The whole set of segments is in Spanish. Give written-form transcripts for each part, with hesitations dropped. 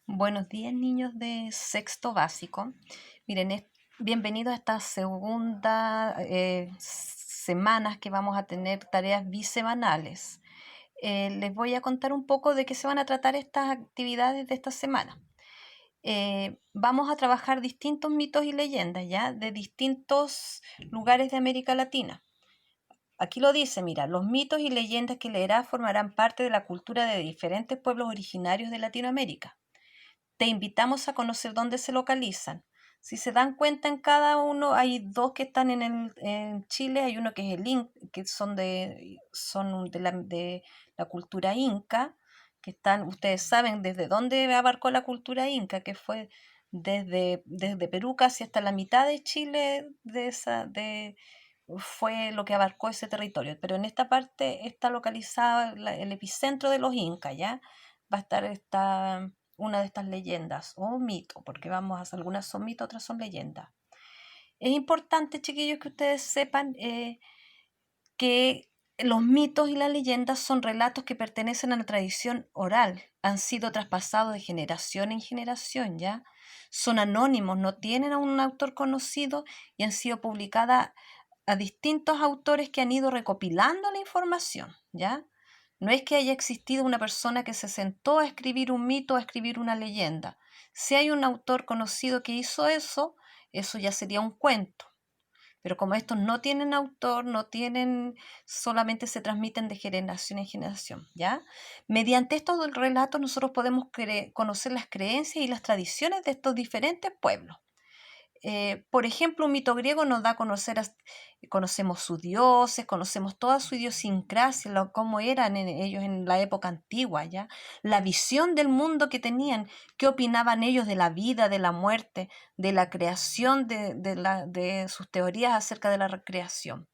Buenos días, niños de sexto básico. Miren, bienvenidos a esta segunda semanas que vamos a tener tareas bisemanales. Les voy a contar un poco de qué se van a tratar estas actividades de esta semana. Vamos a trabajar distintos mitos y leyendas, ¿ya? De distintos lugares de América Latina. Aquí lo dice, mira, los mitos y leyendas que leerás formarán parte de la cultura de diferentes pueblos originarios de Latinoamérica. Te invitamos a conocer dónde se localizan. Si se dan cuenta, en cada uno hay dos que están en Chile. Hay uno que es el Inca, que son de la cultura inca, que están, ustedes saben desde dónde abarcó la cultura inca, que fue desde Perú casi hasta la mitad de Chile, fue lo que abarcó ese territorio. Pero en esta parte está localizado el epicentro de los incas, ¿ya? Va a estar una de estas leyendas o mito, porque algunas son mitos, otras son leyendas. Es importante, chiquillos, que ustedes sepan que los mitos y las leyendas son relatos que pertenecen a la tradición oral, han sido traspasados de generación en generación, ¿ya? Son anónimos, no tienen a un autor conocido y han sido publicadas a distintos autores que han ido recopilando la información, ¿ya? No es que haya existido una persona que se sentó a escribir un mito o a escribir una leyenda. Si hay un autor conocido que hizo eso, eso ya sería un cuento. Pero como estos no tienen autor, no tienen, solamente se transmiten de generación en generación, ¿ya? Mediante estos relatos nosotros podemos conocer las creencias y las tradiciones de estos diferentes pueblos. Por ejemplo, un mito griego nos da a conocer, conocemos sus dioses, conocemos toda su idiosincrasia, cómo eran ellos en la época antigua, ¿ya? La visión del mundo que tenían, qué opinaban ellos de la vida, de la muerte, de la creación, de sus teorías acerca de la recreación.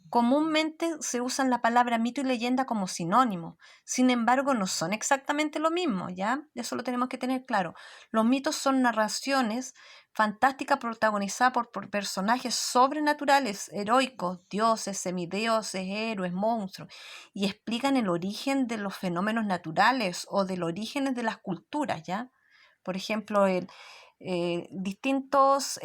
Comúnmente se usan la palabra mito y leyenda como sinónimo, sin embargo no son exactamente lo mismo, ¿ya? Eso lo tenemos que tener claro. Los mitos son narraciones fantásticas protagonizadas por personajes sobrenaturales, heroicos, dioses, semidioses, héroes, monstruos, y explican el origen de los fenómenos naturales o del origen de las culturas, ¿ya? Por ejemplo, distintas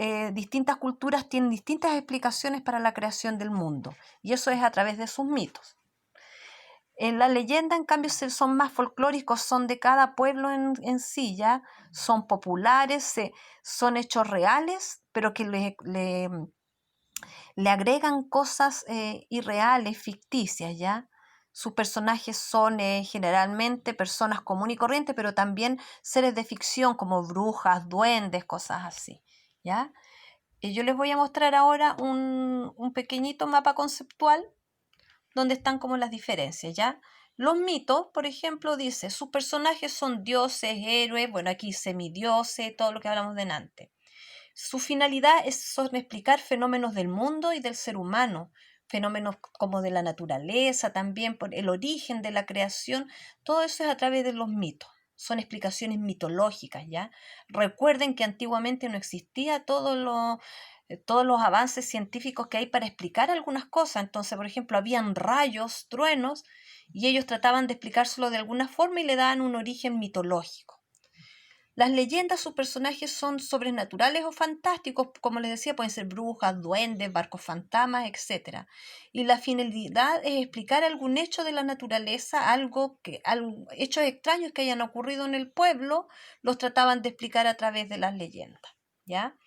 culturas tienen distintas explicaciones para la creación del mundo, y eso es a través de sus mitos. En la leyenda, en cambio, son más folclóricos, son de cada pueblo en sí, ya son populares, son hechos reales, pero que le agregan cosas irreales, ficticias, ¿ya? Sus personajes son generalmente personas comunes y corrientes, pero también seres de ficción como brujas, duendes, cosas así, ¿ya? Y yo les voy a mostrar ahora un pequeñito mapa conceptual donde están como las diferencias, ¿ya? Los mitos, por ejemplo, dice, sus personajes son dioses, héroes, bueno, aquí semidioses, todo lo que hablamos de antes. Su finalidad son explicar fenómenos del mundo y del ser humano, fenómenos como de la naturaleza, también por el origen de la creación, todo eso es a través de los mitos. Son explicaciones mitológicas, ¿ya? Recuerden que antiguamente no existía todos los avances científicos que hay para explicar algunas cosas. Entonces, por ejemplo, habían rayos, truenos, y ellos trataban de explicárselo de alguna forma y le daban un origen mitológico. Las leyendas, sus personajes son sobrenaturales o fantásticos, como les decía, pueden ser brujas, duendes, barcos fantasmas, etc. Y la finalidad es explicar algún hecho de la naturaleza, hechos extraños que hayan ocurrido en el pueblo, los trataban de explicar a través de las leyendas, ¿ya?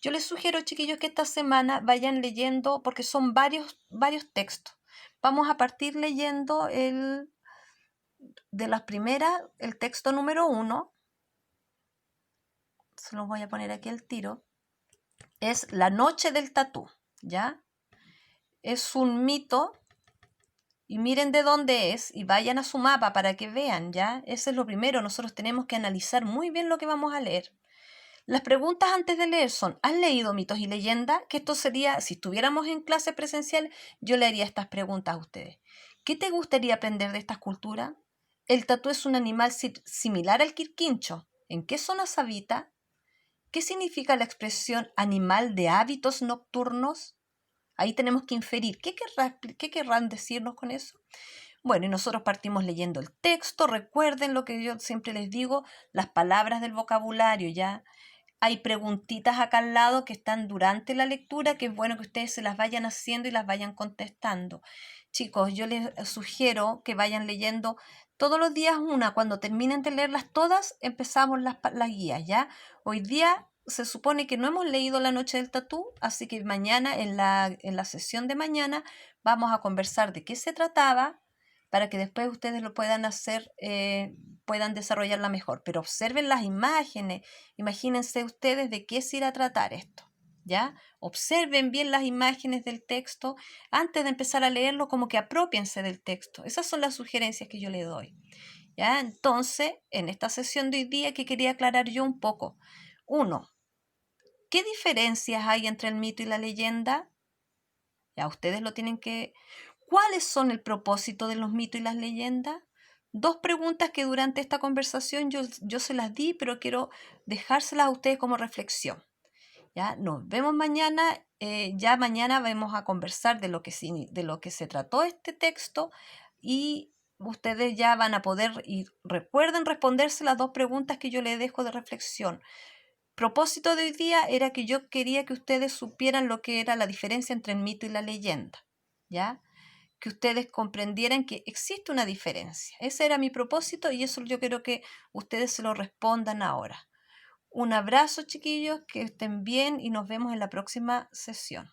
Yo les sugiero, chiquillos, que esta semana vayan leyendo, porque son varios textos. Vamos a partir leyendo de las primeras, el texto número 1. Se los voy a poner aquí al tiro. Es La noche del tatú, ¿ya? Es un mito, y miren de dónde es, y vayan a su mapa para que vean, ¿ya? Ese es lo primero, nosotros tenemos que analizar muy bien lo que vamos a leer. Las preguntas antes de leer son, ¿has leído mitos y leyendas? Que esto sería, si estuviéramos en clase presencial, yo le haría estas preguntas a ustedes. ¿Qué te gustaría aprender de estas culturas? ¿El tatú es un animal similar al quirquincho? ¿En qué zonas habita? ¿Qué significa la expresión animal de hábitos nocturnos? Ahí tenemos que inferir. ¿Qué querrán decirnos con eso? Bueno, y nosotros partimos leyendo el texto. Recuerden lo que yo siempre les digo, las palabras del vocabulario, ¿ya? Hay preguntitas acá al lado que están durante la lectura, que es bueno que ustedes se las vayan haciendo y las vayan contestando. Chicos, yo les sugiero que vayan leyendo todos los días una. Cuando terminen de leerlas todas, empezamos las guías, ¿ya? Hoy día se supone que no hemos leído La Noche del Tatú, así que mañana, en la sesión de mañana, vamos a conversar de qué se trataba para que después ustedes lo puedan hacer, puedan desarrollarla mejor. Pero observen las imágenes. Imagínense ustedes de qué se irá a tratar esto, ¿ya? Observen bien las imágenes del texto antes de empezar a leerlo, como que apropiense del texto. Esas son las sugerencias que yo le doy, ¿ya? Entonces, en esta sesión de hoy día que quería aclarar yo un poco. Uno, ¿qué diferencias hay entre el mito y la leyenda? Ya ustedes lo tienen que... ¿Cuáles son el propósito de los mitos y las leyendas? Dos preguntas que durante esta conversación yo se las di, pero quiero dejárselas a ustedes como reflexión. ¿Ya? Nos vemos mañana. Ya mañana vamos a conversar de lo que se trató este texto y ustedes ya van a poder, y recuerden responderse las dos preguntas que yo les dejo de reflexión. Propósito de hoy día era que yo quería que ustedes supieran lo que era la diferencia entre el mito y la leyenda, ¿ya? Que ustedes comprendieran que existe una diferencia. Ese era mi propósito y eso yo quiero que ustedes se lo respondan ahora. Un abrazo, chiquillos, que estén bien y nos vemos en la próxima sesión.